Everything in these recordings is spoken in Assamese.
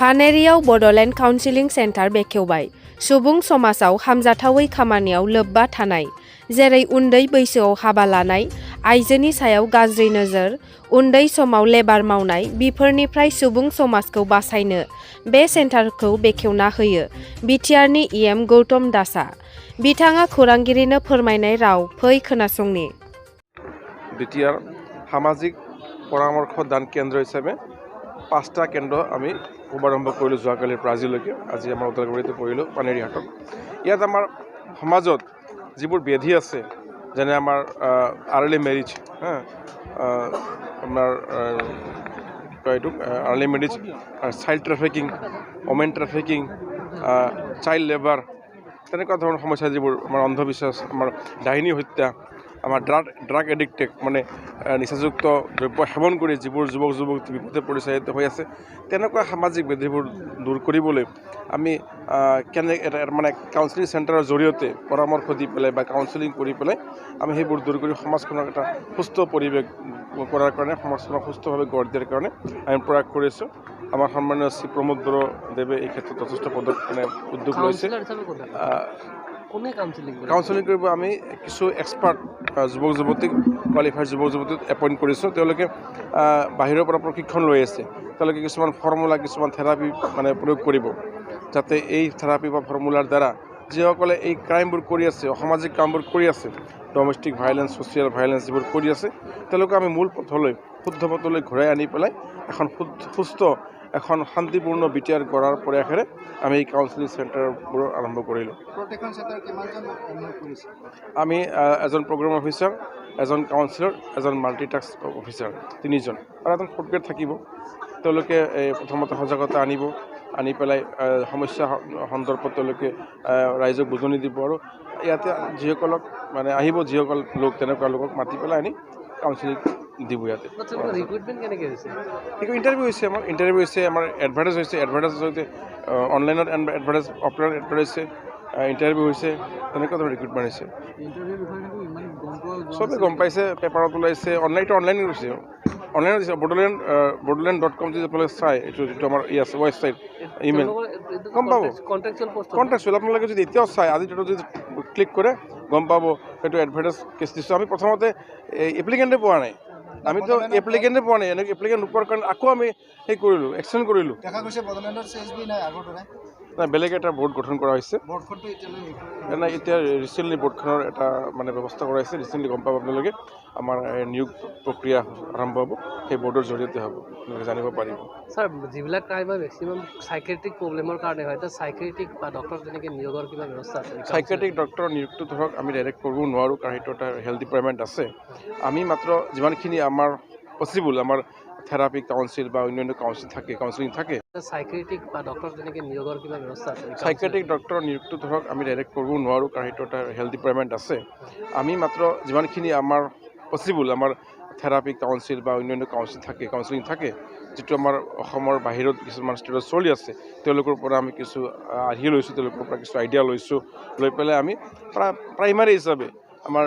पानेरियाव बड'ल काउन्सिलिं सेन्टार बेखेवबाय। सुबुं समाजाव हामजाथावै खामानियाव लोब्बा थानाय, जेरै उन्दै बैसोआव हाबा लानाय, आइजोनि सायाव गाज्रि नोजोर, उन्दै समाव लेबार मावनाय बेफोरनिफ्राय सुबुं समाजखौ बासायनो बे सेन्टारखौ बेखेवना होयो बिटिआरनि इएम गौतम दासआ। बिथाङा खौरांगिरिनो फोरमायनाय राव फै खोनासंनि। বিটিআর সামাজিক পৰামৰ্শ দান কেন্দ্ৰ হিচাপে 5টা কেন্দ্ৰ আমি শুভাৰম্ভ কৰিলোঁ যোৱাকালিৰ পৰা আজিলৈকে। আজি আমাৰ ওদালগুৰিতে পৰিলোঁ পানেৰীহাটত। ইয়াত আমাৰ সমাজত যিবোৰ ব্যাধি আছে, যেনে আমাৰ আৰ্লি মেৰিজ, আপোনাৰ কি কয় এইটো early marriage, child trafficking, women trafficking, child labour, তেনেকুৱা ধৰণৰ সমস্যা যিবোৰ আমাৰ অন্ধবিশ্বাস, আমাৰ ডাইনী হত্যা, আমাৰ ড্ৰাগ এডিক্টেড মানে নিচাযুক্ত দ্ৰব্য সেৱন কৰি যিবোৰ যুৱক যুৱতী বিপদে পৰিচালিত হৈ আছে, তেনেকুৱা সামাজিক ব্যাধিবোৰ দূৰ কৰিবলৈ আমি এটা মানে কাউন্সিলিং চেণ্টাৰৰ জৰিয়তে পৰামৰ্শ দি পেলাই বা কাউন্সিলিং কৰি পেলাই আমি সেইবোৰ দূৰ কৰি সমাজখনৰ এটা সুস্থ পৰিৱেশ কৰাৰ কাৰণে, সমাজখনক সুস্থভাৱে গঢ় দিয়াৰ কাৰণে আমি প্ৰয়াস কৰিছোঁ। আমাৰ সন্মানীয় শ্ৰী প্ৰমোদ বড়োদেৱে এই ক্ষেত্ৰত যথেষ্ট উদ্যোগ লৈছে। কাউন্সিলিং কৰিব আমি কিছু এক্সপাৰ্ট যুৱক যুৱতীক, কোৱালিফাইড যুৱক যুৱতীক এপইণ্ট কৰিছোঁ। তেওঁলোকে বাহিৰৰ পৰা প্ৰশিক্ষণ লৈ আছে। তেওঁলোকে কিছুমান ফৰ্মুলা, কিছুমান থেৰাপি প্ৰয়োগ কৰিব, যাতে এই থেৰাপি বা ফৰ্মুলাৰ দ্বাৰা যিসকলে এই ক্ৰাইমবোৰ কৰি আছে, অসামাজিক কামবোৰ কৰি আছে, ডমেষ্টিক ভাইলেঞ্চ, ছ'চিয়েল ভাইলেঞ্চ যিবোৰ কৰি আছে, তেওঁলোকে আমি মূল পথলৈ, শুদ্ধ পথলৈ ঘূৰাই আনি পেলাই এখন সুস্থ, এখন শান্তিপূৰ্ণ বিটিআৰ গঢ়াৰ প্ৰয়াসেৰে আমি এই কাউন্সিলিং চেণ্টাৰবোৰ আৰম্ভ কৰিলোঁ। আমি এজন প্ৰগ্ৰাম অফিচাৰ, এজন কাউন্সিলৰ, এজন মাল্টিটাস্ক অফিচাৰ, 3জন আৰু এজন ফ'ৰ্থ থাকিব। তেওঁলোকে প্ৰথমতে সজাগতা আনি পেলাই সমস্যা সন্দৰ্ভত তেওঁলোকে ৰাইজক বুজনি দিব আৰু ইয়াতে যিসকলক আহিব, যিসকল লোক তেনেকুৱা লোকক মাতি পেলাই আনি কাউন্সিলিং দিব। ইয়াতে ইণ্টাৰভিউ হৈছে, আমাৰ এডভাৰটাইজ হৈছে, এডভাৰটাইজৰ জৰিয়তে অনলাইনত এডভাৰটাইজ, অফলাইন এডভাৰটাইজ হৈছে, ইণ্টাৰভিউ হৈছে, তেনেকুৱা ধৰণৰ ৰিক্ৰুটমেণ্ট হৈছে। চবেই গম পাইছে, পেপাৰত ওলাইছে, অনলাইন হৈছে, অনলাইনত দিছে। বড'লেণ্ড.com যদি আপোনালোকে চাই, এইটো যিটো আমাৰ আছে ৱেবছাইট, ইমেইল, গম পাব। কণ্ট্ৰেকচুৱেল আপোনালোকে যদি এতিয়াও চাই, আজি যদি ক্লিক কৰে গম পাব সেইটো এডভাৰটাইজ কেছ দিছোঁ। আমি প্ৰথমতে এপ্লিকেণ্টে পোৱা নাই, আমিতো এপ্লিকেণ্টে পোৱা নাই। এনেকৈ এপ্লিকেণ্ট নোপোৱাৰ কাৰণে আকৌ আমি কৰিলোঁ, এক্সটেণ্ড কৰিলোঁ। নাই, বেলেগ এটা বোৰ্ড গঠন কৰা হৈছে। নাই, এতিয়া ৰিচেণ্টলি বোৰ্ডখনৰ এটা ব্যৱস্থা কৰা হৈছে। ৰিচেণ্টলি গম পাব আপোনালোকে, আমাৰ নিয়োগ প্ৰক্ৰিয়া আৰম্ভ হ'ব, সেই বোৰ্ডৰ জৰিয়তে হ'ব, আপোনালোকে জানিব পাৰিব। ছাৰ, যিবিলাক ক্ৰাইম হয় মেক্সিমাম চাইকেট্ৰিক প্ৰব্লেমৰ কাৰণে হয়, তো চাইকেট্ৰিক বা ডক্টৰ তেনেকৈ নিয়োগৰ কিবা ব্যৱস্থা আছে? চাইকেট্ৰিক ডক্টৰৰ নিয়োগটো ধৰক আমি ডাইৰেক্ট কৰিব নোৱাৰোঁ, কাৰণ সেইটো এটা হেল্থ ডিপাৰ্টমেণ্ট আছে। আমি মাত্ৰ যিমানখিনি আমাৰ পচিবল, আমাৰ থেৰাপি কাউন্সিল বা অন্যান্য কাউন্সিলিং থাকে। চাইকেট্ৰিক বা ডক্টৰ তেনেকৈ নিয়োগৰ কিবা ব্যৱস্থা আছে? চাইকেট্ৰিক ডক্টৰৰ নিয়োগটো ধৰক আমি ডাইৰেক্ট কৰিব নোৱাৰোঁ, কাৰণ সেইটো এটা হেল্থ ডিপাৰ্টমেণ্ট আছে। আমি মাত্ৰ যিমানখিনি আমাৰ পচিবল, আমাৰ থেৰাপি কাউন্সিল বা অন্যান্য কাউন্সিলিং থাকে, যিটো আমাৰ অসমৰ বাহিৰত কিছুমান ষ্টেটত চলি আছে, তেওঁলোকৰ পৰা আমি কিছু আৰ্হি লৈছোঁ, তেওঁলোকৰ পৰা কিছু আইডিয়া লৈছোঁ। লৈ পেলাই আমি প্ৰাইমাৰী হিচাপে আমাৰ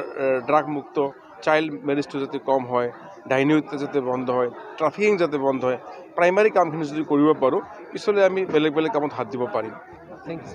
ড্ৰাগমুক্ত, চাইল্ড মেৰিজটো যাতে কম হয়, ডাইনী হত্যা যাতে বন্ধ হয়, ট্ৰাফিকিং যাতে বন্ধ হয়, প্ৰাইমাৰী কামখিনি যদি কৰিব পাৰোঁ, পিছলৈ আমি বেলেগ কামত হাত দিব পাৰিম। Thank U.